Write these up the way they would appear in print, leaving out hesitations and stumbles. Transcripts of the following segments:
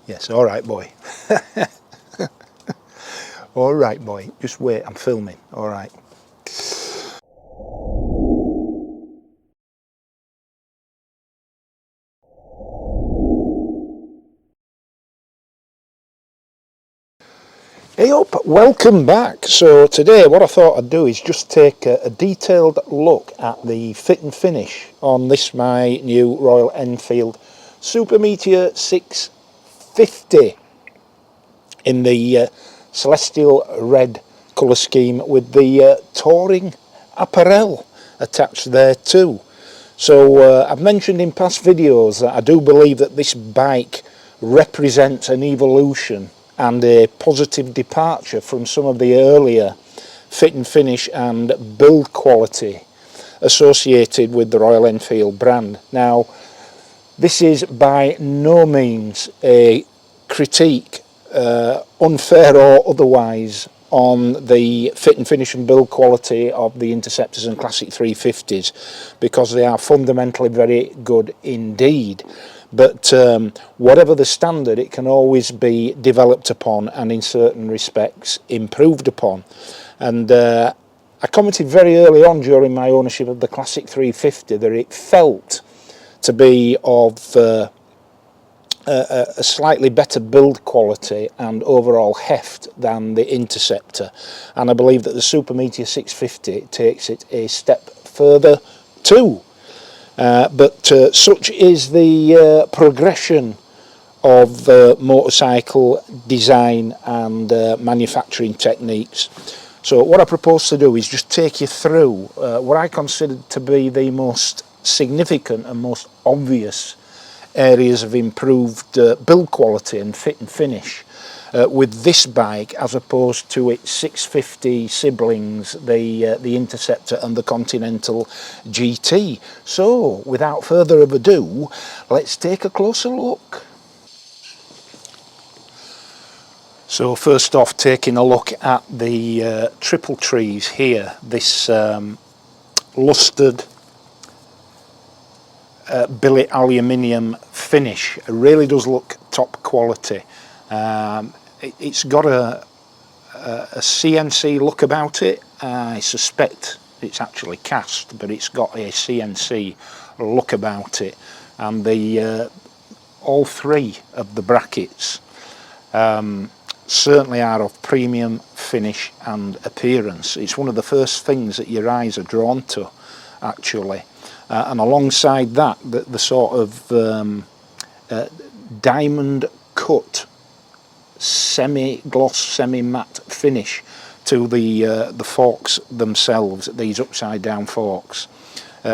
Yes, all right, boy. All right, boy. Just wait, I'm filming. All right. Hey up, welcome back. So today what I thought I'd do is just take a detailed look at the fit and finish on this my new Royal Enfield Super Meteor 650 in the celestial red colour scheme with the touring apparel attached there too. So I've mentioned in past videos that I do believe that this bike represents an evolution and a positive departure from some of the earlier fit and finish and build quality associated with the Royal Enfield brand. Now, this is by no means a critique, unfair or otherwise, on the fit and finish and build quality of the Interceptors and Classic 350s, because they are fundamentally very good indeed. But whatever the standard, it can always be developed upon and in certain respects improved upon. And I commented very early on during my ownership of the Classic 350 that it felt to be of a slightly better build quality and overall heft than the Interceptor, and I believe that the Super Meteor 650 takes it a step further too. But such is the progression of motorcycle design and manufacturing techniques. So what I propose to do is just take you through what I consider to be the most significant and most obvious areas of improved build quality and fit and finish with this bike as opposed to its 650 siblings, the Interceptor and the Continental GT. So without further ado, let's take a closer look. So first off, taking a look at the triple trees here, this lustered billet aluminium finish. It really does look top quality. It's got a CNC look about it. I suspect it's actually cast, but it's got a CNC look about it. And the all three of the brackets certainly are of premium finish and appearance. It's one of the first things that your eyes are drawn to, actually. And alongside that, the sort of diamond cut semi-gloss, semi-matte finish to the forks themselves, these upside down forks,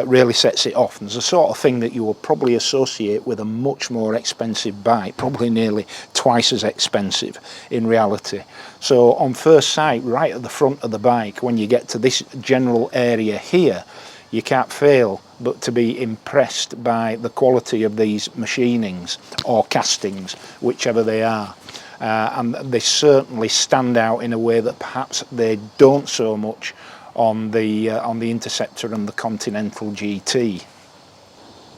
really sets it off. And it's the sort of thing that you will probably associate with a much more expensive bike, probably nearly twice as expensive in reality. So on first sight, right at the front of the bike, when you get to this general area here, you can't fail but to be impressed by the quality of these machinings or castings, whichever they are. And they certainly stand out in a way that perhaps they don't so much on the Interceptor and the Continental GT.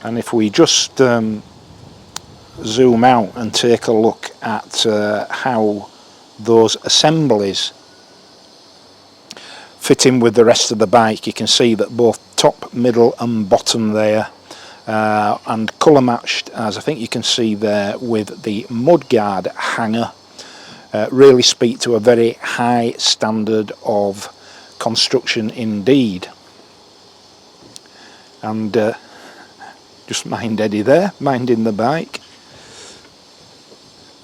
And if we just zoom out and take a look at how those assemblies fit in with the rest of the bike, you can see that both top, middle and bottom there and colour matched, as I think you can see there, with the Mudguard hanger, really speak to a very high standard of construction indeed. And just mind Eddie there, minding the bike.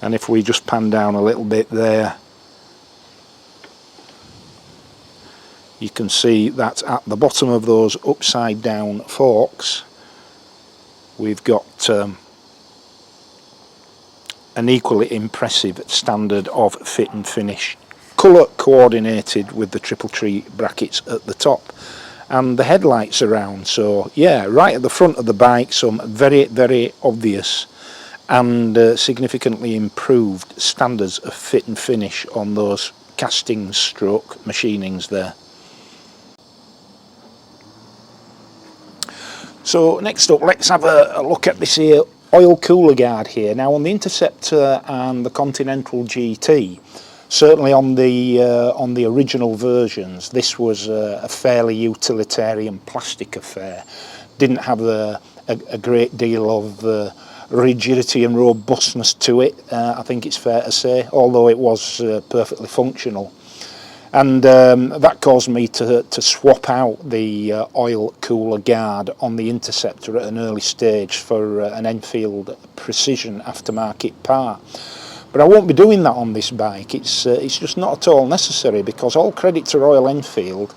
And if we just pan down a little bit there, you can see that at the bottom of those upside down forks we've got an equally impressive standard of fit and finish, colour coordinated with the triple tree brackets at the top and the headlights around. So yeah, right at the front of the bike, some very, very obvious and significantly improved standards of fit and finish on those casting stroke machinings there. So next up, let's have a look at this here oil cooler guard here. Now on the Interceptor and the Continental GT, certainly on the original versions, this was a fairly utilitarian plastic affair. Didn't have a great deal of rigidity and robustness to it, I think it's fair to say, although it was perfectly functional. And that caused me to swap out the oil cooler guard on the Interceptor at an early stage for an Enfield Precision aftermarket part. But I won't be doing that on this bike. It's just not at all necessary, because all credit to Royal Enfield,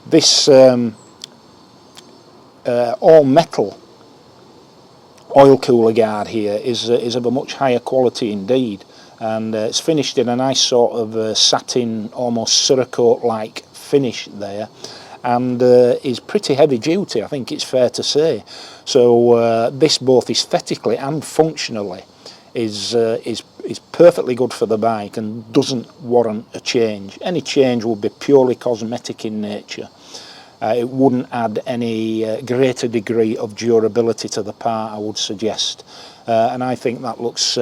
this all metal oil cooler guard here is of a much higher quality indeed, and it's finished in a nice sort of satin, almost Cerakote like finish there, and is pretty heavy duty, I think it's fair to say. So this, both aesthetically and functionally, is perfectly good for the bike and doesn't warrant a change. Any change would be purely cosmetic in nature. It wouldn't add any greater degree of durability to the part, I would suggest, and I think that looks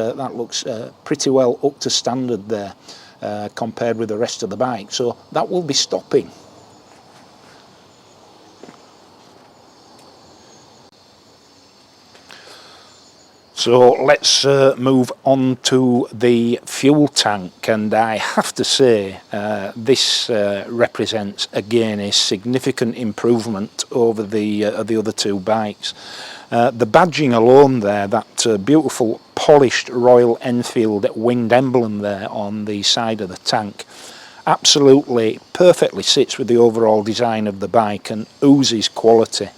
pretty well up to standard there compared with the rest of the bike. So that will be stopping. So let's move on to the fuel tank, and I have to say this represents again a significant improvement over the other two bikes. The badging alone there, that beautiful polished Royal Enfield winged emblem there on the side of the tank, absolutely perfectly sits with the overall design of the bike and oozes quality.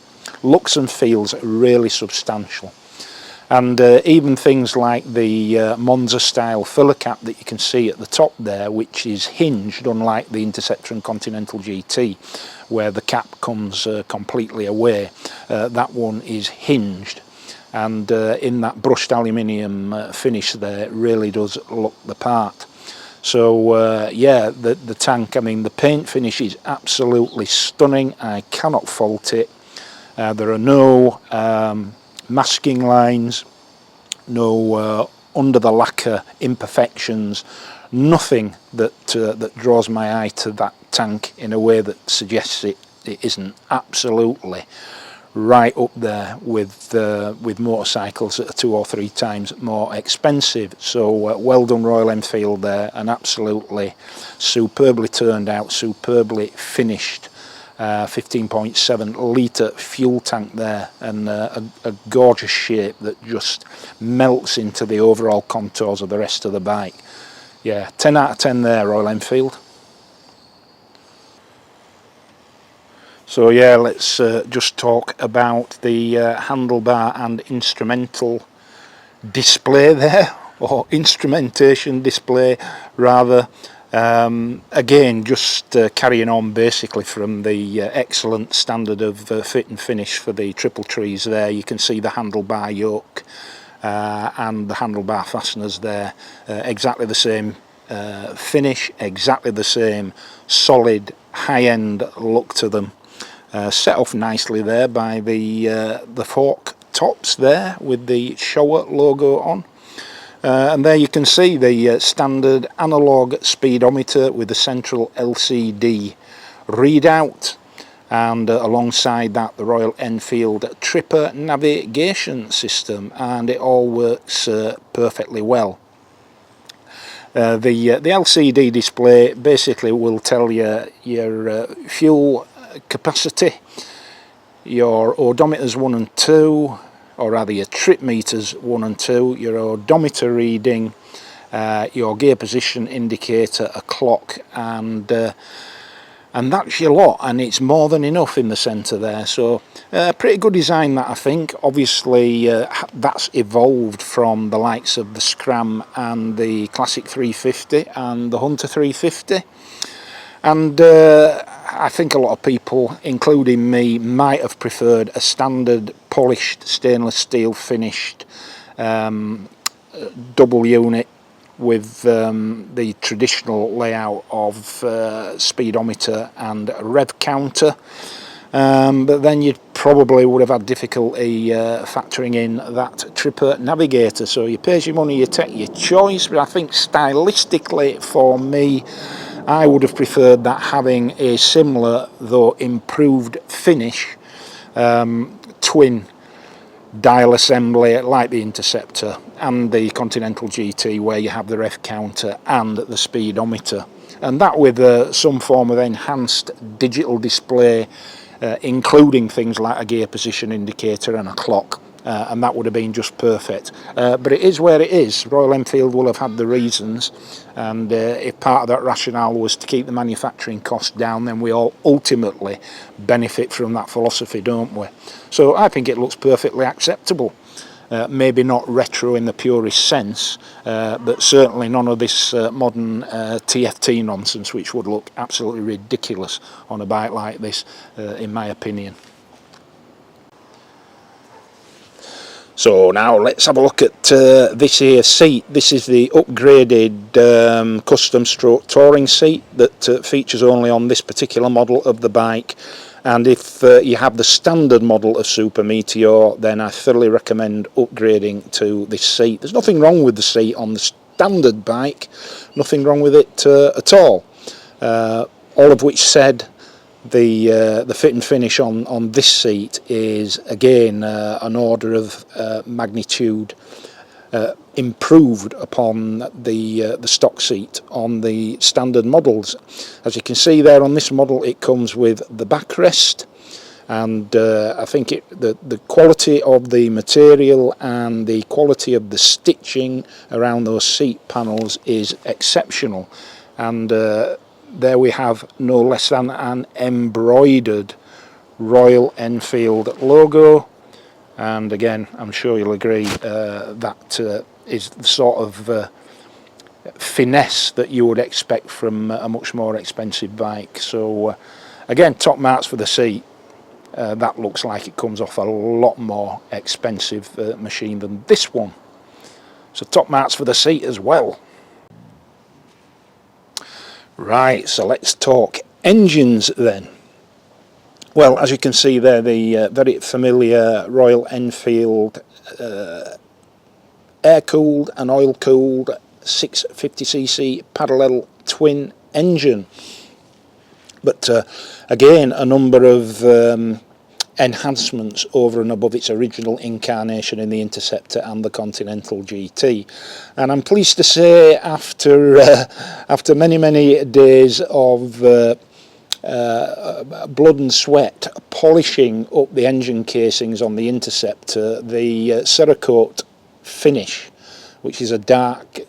Looks and feels really substantial. And even things like the Monza style filler cap that you can see at the top there, which is hinged, unlike the Interceptor and Continental GT where the cap comes completely away, that one is hinged, and in that brushed aluminium finish there, it really does look the part. So yeah, the tank, I mean the paint finish is absolutely stunning, I cannot fault it. There are no masking lines, no under the lacquer imperfections, nothing that draws my eye to that tank in a way that suggests it isn't. Absolutely right up there with motorcycles that are 2 or 3 times more expensive. So well done Royal Enfield there, and absolutely superbly turned out, superbly finished 15.7 litre fuel tank there, and a gorgeous shape that just melts into the overall contours of the rest of the bike. Yeah, 10 out of 10 there, Royal Enfield. So yeah, let's just talk about the handlebar and instrumental display there, or instrumentation display rather. Again, just carrying on basically from the excellent standard of fit and finish for the triple trees there. You can see the handlebar yoke and the handlebar fasteners there, exactly the same finish, exactly the same solid high-end look to them. Set off nicely there by the fork tops there with the Showa logo on. And there you can see the standard analog speedometer with the central LCD readout, and alongside that the Royal Enfield Tripper navigation system, and it all works perfectly well. The LCD display basically will tell you your fuel capacity, your odometers 1 and 2, or rather your trip meters 1 and 2, your odometer reading, your gear position indicator, a clock, and that's your lot, and it's more than enough in the centre there. So pretty good design that, I think. Obviously that's evolved from the likes of the Scram and the Classic 350 and the Hunter 350, and I think a lot of people, including me, might have preferred a standard polished stainless steel finished double unit with the traditional layout of speedometer and rev counter, but then you'd probably would have had difficulty factoring in that tripper navigator. So you pay your money, you take your choice, but I think stylistically for me, I would have preferred that having a similar though improved finish twin dial assembly like the Interceptor and the Continental GT, where you have the ref counter and the speedometer, and that with some form of enhanced digital display, including things like a gear position indicator and a clock, and that would have been just perfect. But it is where it is. Royal Enfield will have had the reasons, and if part of that rationale was to keep the manufacturing cost down, then we all ultimately benefit from that philosophy, don't we? So I think it looks perfectly acceptable. Maybe not retro in the purest sense, but certainly none of this modern TFT nonsense, which would look absolutely ridiculous on a bike like this, in my opinion. So now let's have a look at this here seat. This is the upgraded custom stroke touring seat that features only on this particular model of the bike. And if you have the standard model of Super Meteor, then I thoroughly recommend upgrading to this seat. There's nothing wrong with the seat on the standard bike, nothing wrong with it at all. All of which said, the fit and finish on this seat is again an order of magnitude improved upon the stock seat on the standard models. As you can see there on this model, it comes with the backrest, and I think the quality of the material and the quality of the stitching around those seat panels is exceptional. And there we have no less than an embroidered Royal Enfield logo. And again, I'm sure you'll agree that is the sort of finesse that you would expect from a much more expensive bike. So again, top marks for the seat. That looks like it comes off a lot more expensive machine than this one. So top marks for the seat as well. Right, so let's talk engines then. Well, as you can see there, the very familiar Royal Enfield air-cooled and oil-cooled 650cc parallel twin engine. But again, a number of enhancements over and above its original incarnation in the Interceptor and the Continental GT. And I'm pleased to say, after many days of blood and sweat polishing up the engine casings on the Interceptor, the Cerakote finish, which is a dark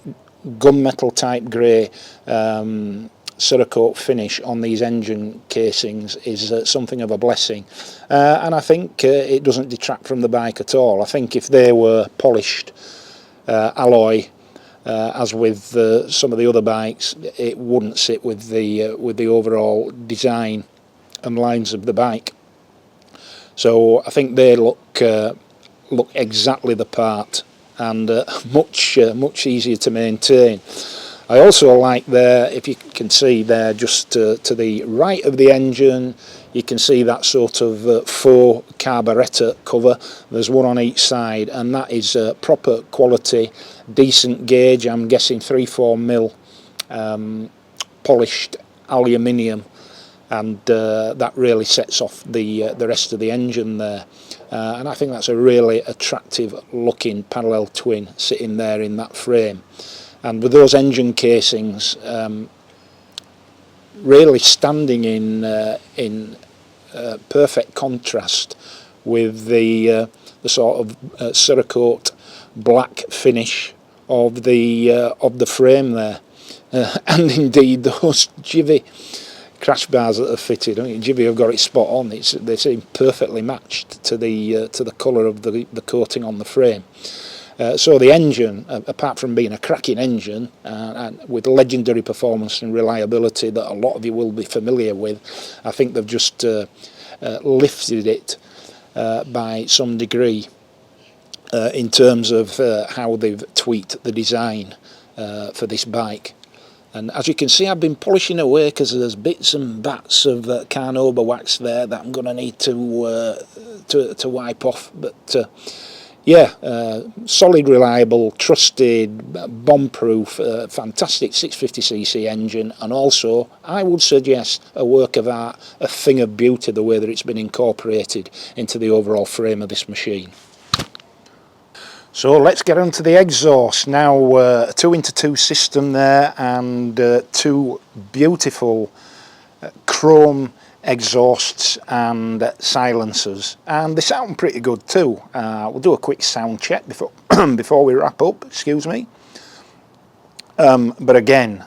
gunmetal type grey Cerakote finish on these engine casings, is something of a blessing, and I think it doesn't detract from the bike at all. I think if they were polished alloy, as with some of the other bikes, it wouldn't sit with the overall design and lines of the bike. So I think they look exactly the part, and much easier to maintain. I also like there, if you can see there, just to the right of the engine, you can see that sort of faux carburettor cover. There's one on each side, and that is proper quality, decent gauge. I'm guessing 3-4mm polished aluminium, and that really sets off the rest of the engine there. And I think that's a really attractive looking parallel twin sitting there in that frame. And with those engine casings really standing in perfect contrast with the sort of Cerakote black finish of the frame there, and indeed those Jivy crash bars that are fitted. I mean, Jivy have got it spot on. They seem perfectly matched to the colour of the coating on the frame. So the engine, apart from being a cracking engine and with legendary performance and reliability that a lot of you will be familiar with, I think they've just lifted it by some degree in terms of how they've tweaked the design for this bike. And as you can see, I've been polishing away because there's bits and bats of carnauba wax there that I'm going to need to wipe off. But yeah, solid, reliable, trusted, bomb-proof, fantastic 650cc engine, and also I would suggest a work of art, a thing of beauty, the way that it's been incorporated into the overall frame of this machine. So let's get on to the exhaust now. A 2x2 system there, and two beautiful chrome exhausts and silencers, and they sound pretty good too. We'll do a quick sound check before before we wrap up, excuse me. But again,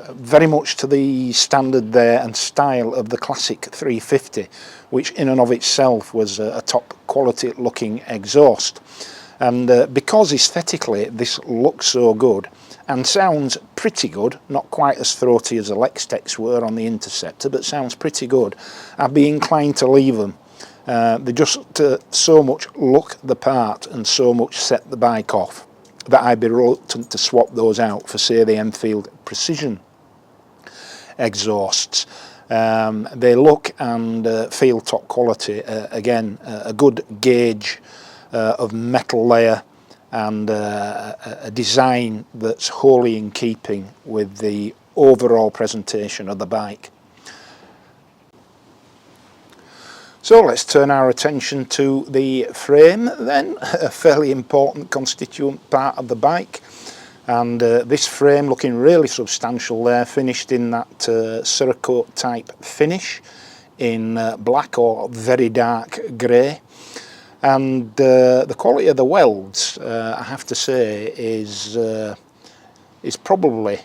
very much to the standard there and style of the classic 350, which in and of itself was a top quality looking exhaust. And because aesthetically this looks so good and sounds pretty good, not quite as throaty as the Lextex were on the Interceptor, but sounds pretty good, I'd be inclined to leave them. They just so much look the part and so much set the bike off that I'd be reluctant to swap those out for, say, the Enfield Precision exhausts. They look and feel top quality. Again, a good gauge of metal layer, and a design that's wholly in keeping with the overall presentation of the bike. So let's turn our attention to the frame then, a fairly important constituent part of the bike. And this frame looking really substantial there, finished in that Cerakote type finish in black or very dark grey. And the quality of the welds, I have to say, is probably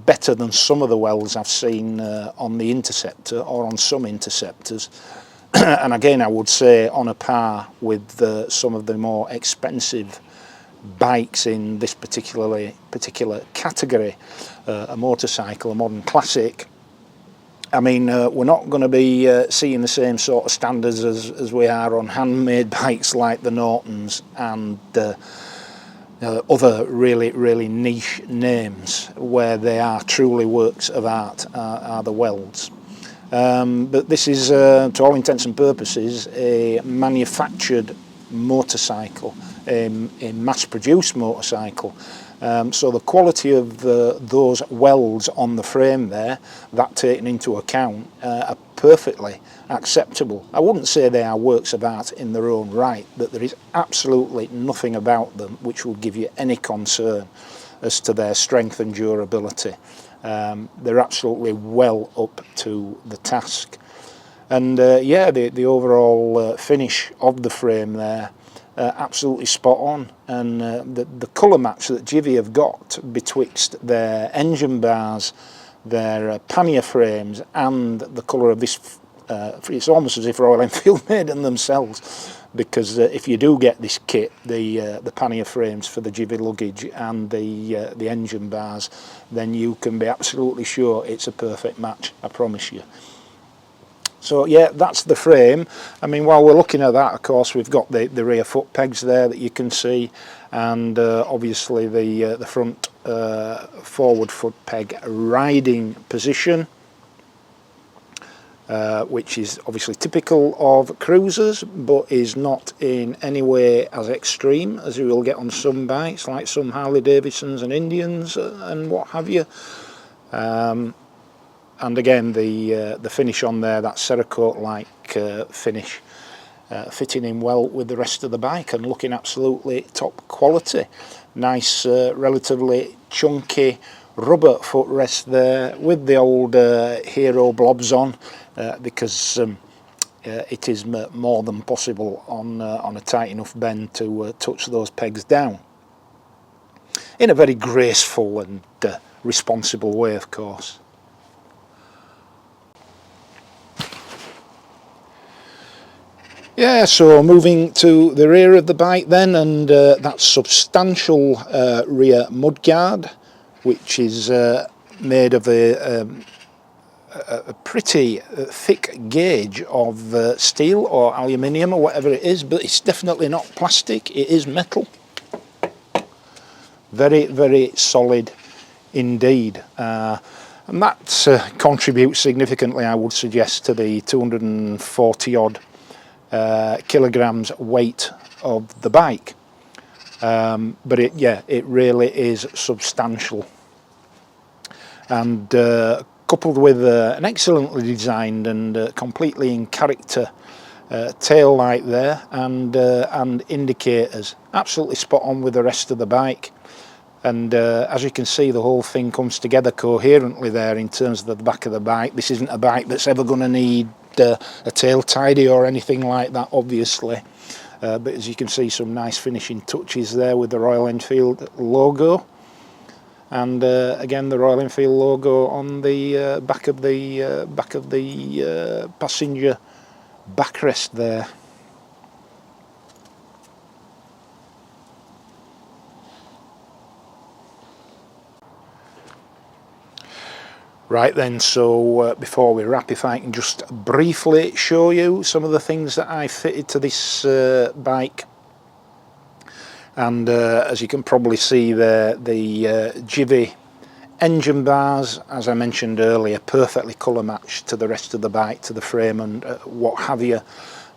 better than some of the welds I've seen on the Interceptor or on some Interceptors. And again, I would say on a par with some of the more expensive bikes in this particular category, a motorcycle, a modern classic. I mean, we're not going to be seeing the same sort of standards as we are on handmade bikes like the Nortons and other really niche names where they are truly works of art, are the welds. But this is, to all intents and purposes, a manufactured motorcycle, a mass-produced motorcycle. So the quality of those welds on the frame there, that taken into account, are perfectly acceptable. I wouldn't say they are works of art in their own right, but there is absolutely nothing about them which will give you any concern as to their strength and durability. They're absolutely well up to the task. And yeah, the overall finish of the frame there, absolutely spot on, and the colour match that Givi have got betwixt their engine bars, their pannier frames, and the colour of this, it's almost as if Royal Enfield made them themselves, because if you do get this kit, the pannier frames for the Givi luggage and the engine bars, then you can be absolutely sure it's a perfect match, I promise you. So yeah, that's the frame. I mean, while we're looking at that, of course, we've got the rear foot pegs there that you can see, and obviously the front forward foot peg riding position, which is obviously typical of cruisers, but is not in any way as extreme as you will get on some bikes, like some Harley Davidsons and Indians and what have you. And again, the finish on there, that Cerakote-like finish, fitting in well with the rest of the bike and looking absolutely top quality. Nice, relatively chunky rubber footrest there with the old Hero blobs on, because it is more than possible on a tight enough bend to touch those pegs down. In a very graceful and responsible way, of course. Yeah, so moving to the rear of the bike then, and that substantial rear mudguard, which is made of a pretty thick gauge of steel or aluminium or whatever it is, but it's definitely not plastic, it is metal. Very solid, indeed. And that contributes significantly, I would suggest, to the 240 odd kilograms weight of the bike. But it really is substantial, and coupled with an excellently designed and completely in character tail light there, and indicators, absolutely spot on with the rest of the bike. And as you can see, the whole thing comes together coherently there in terms of the back of the bike. This isn't a bike that's ever going to need a tail tidy or anything like that, obviously. But as you can see, some nice finishing touches there with the Royal Enfield logo. And again, the Royal Enfield logo on the back of the passenger backrest there. Right then, so before we wrap, if I can just briefly show you some of the things that I fitted to this bike. And as you can probably see there, the Jivy engine bars, as I mentioned earlier, perfectly colour matched to the rest of the bike, to the frame and what have you.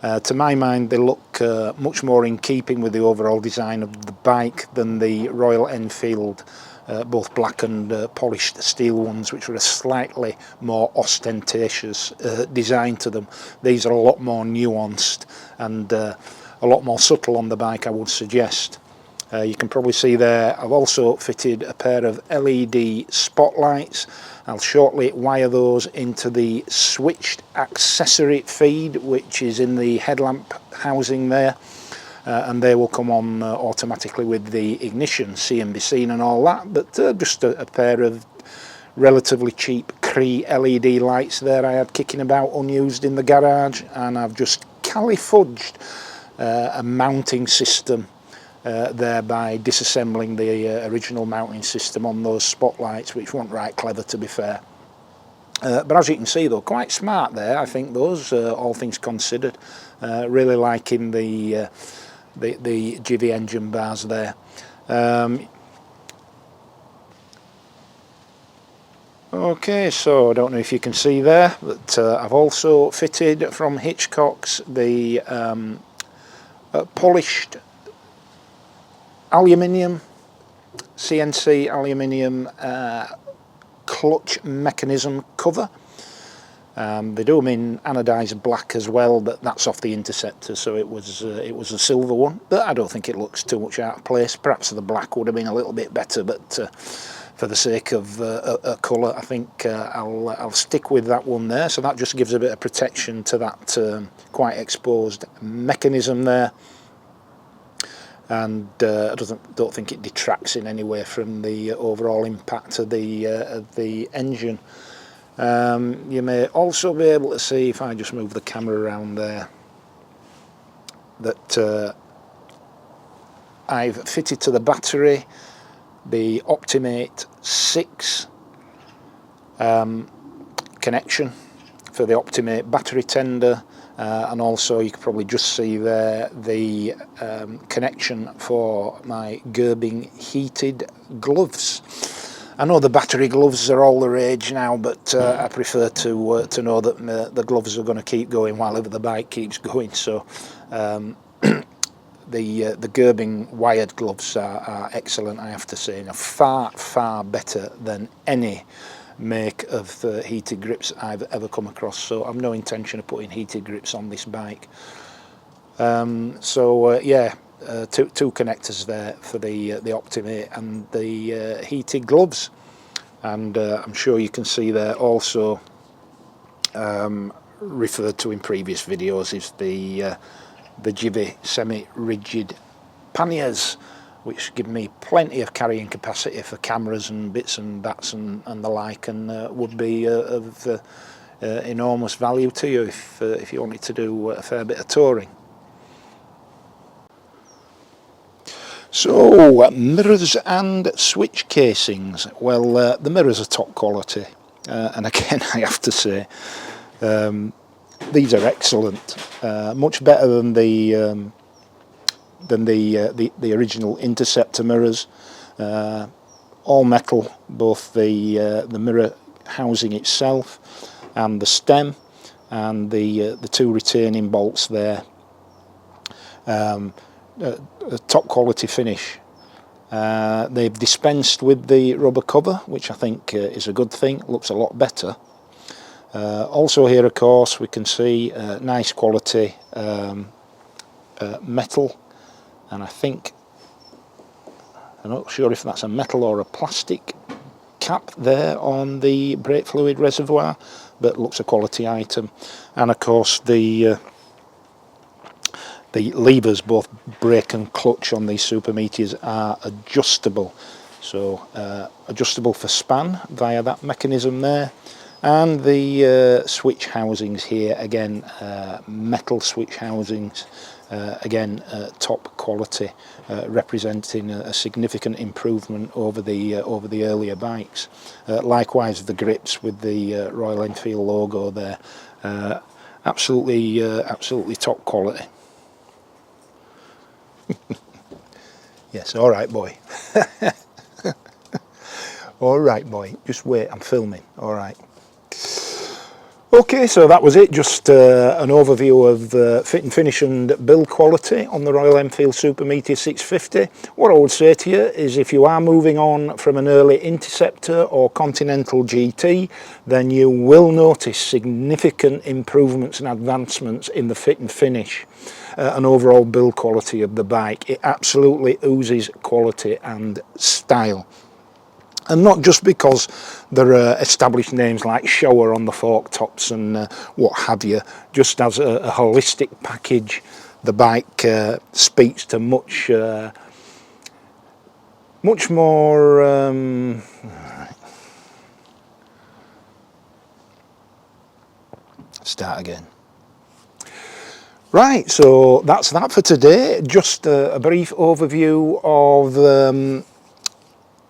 To my mind, they look much more in keeping with the overall design of the bike than the Royal Enfield both black and polished steel ones, which were a slightly more ostentatious design to them. These are a lot more nuanced and a lot more subtle on the bike, I would suggest. You can probably see there I've also fitted a pair of LED spotlights. I'll shortly wire those into the switched accessory feed, which is in the headlamp housing there. And they will come on automatically with the ignition, see and be seen and all that, but just a pair of relatively cheap Cree LED lights there I had kicking about unused in the garage, and I've just cali-fudged a mounting system there by disassembling the original mounting system on those spotlights, which weren't right clever, to be fair. But as you can see though, quite smart there, I think, those, all things considered. Really liking the Jivy engine bars there. Okay, so I don't know if you can see there, but I've also fitted from Hitchcock's the polished aluminium, CNC aluminium clutch mechanism cover. They do them in anodised black as well, but that's off the Interceptor, so it was a silver one. But I don't think it looks too much out of place. Perhaps the black would have been a little bit better, but for the sake of a colour, I think I'll stick with that one there. So that just gives a bit of protection to that quite exposed mechanism there, and I don't think it detracts in any way from the overall impact of the engine. You may also be able to see, if I just move the camera around there, that I've fitted to the battery the Optimate 6 connection for the Optimate battery tender, and also you can probably just see there the connection for my Gerbing heated gloves. I know the battery gloves are all the rage now, but I prefer to know that the gloves are going to keep going while ever the bike keeps going. So the Gerbing wired gloves are excellent, I have to say. Now, far better than any make of heated grips I've ever come across. So I've no intention of putting heated grips on this bike. Yeah. Two connectors there for the Optimate and the heated gloves, and I'm sure you can see there also, referred to in previous videos, is the Jivy semi-rigid panniers, which give me plenty of carrying capacity for cameras and bits and bats and the like, and would be of enormous value to you if you wanted to do a fair bit of touring. So, mirrors and switch casings. Well, the mirrors are top quality, and again I have to say these are excellent, much better than the original Interceptor mirrors. all metal, both the mirror housing itself and the stem, and the two retaining bolts there. A top quality finish. They've dispensed with the rubber cover, which I think is a good thing. It looks a lot better. Also here, of course, we can see nice quality metal, and I'm not sure if that's a metal or a plastic cap there on the brake fluid reservoir, but looks a quality item. And of course the levers, both brake and clutch on these Super Meteors, are adjustable, so adjustable for span via that mechanism there. And the switch housings here, again metal switch housings, again top quality, representing a significant improvement over the earlier bikes. Likewise the grips with the Royal Enfield logo there, absolutely top quality. Yes, all right boy. All right boy, just wait, I'm filming. All right. Okay, so that was it, just an overview of fit and finish and build quality on the Royal Enfield Super Meteor 650. What I would say to you is, if you are moving on from an early Interceptor or Continental GT, then you will notice significant improvements and advancements in the fit and finish and overall build quality of the bike. It absolutely oozes quality and style. And not just because there are established names like Showa on the fork tops and what have you. Just as a holistic package, the bike speaks to much more start again. Right, so that's that for today. Just a brief overview of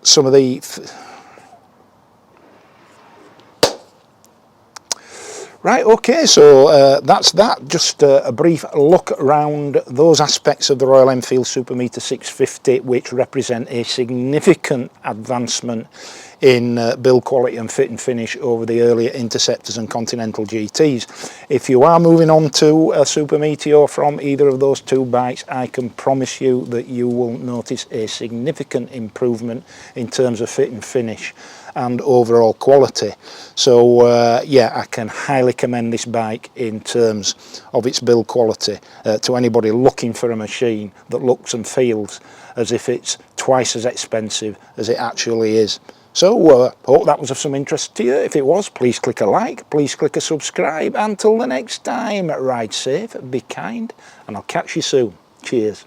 some of the right, okay, so that's that. Just a brief look around those aspects of the Royal Enfield Super Meteor 650 which represent a significant advancement in build quality and fit and finish over the earlier Interceptors and Continental GTs. If you are moving on to a Super Meteor from either of those two bikes, I can promise you that you will notice a significant improvement in terms of fit and finish and overall quality. So yeah, I can highly commend this bike in terms of its build quality to anybody looking for a machine that looks and feels as if it's twice as expensive as it actually is. So hope that was of some interest to you. If it was, please click a like, please click a subscribe. Until the next time, ride safe, be kind, and I'll catch you soon. Cheers.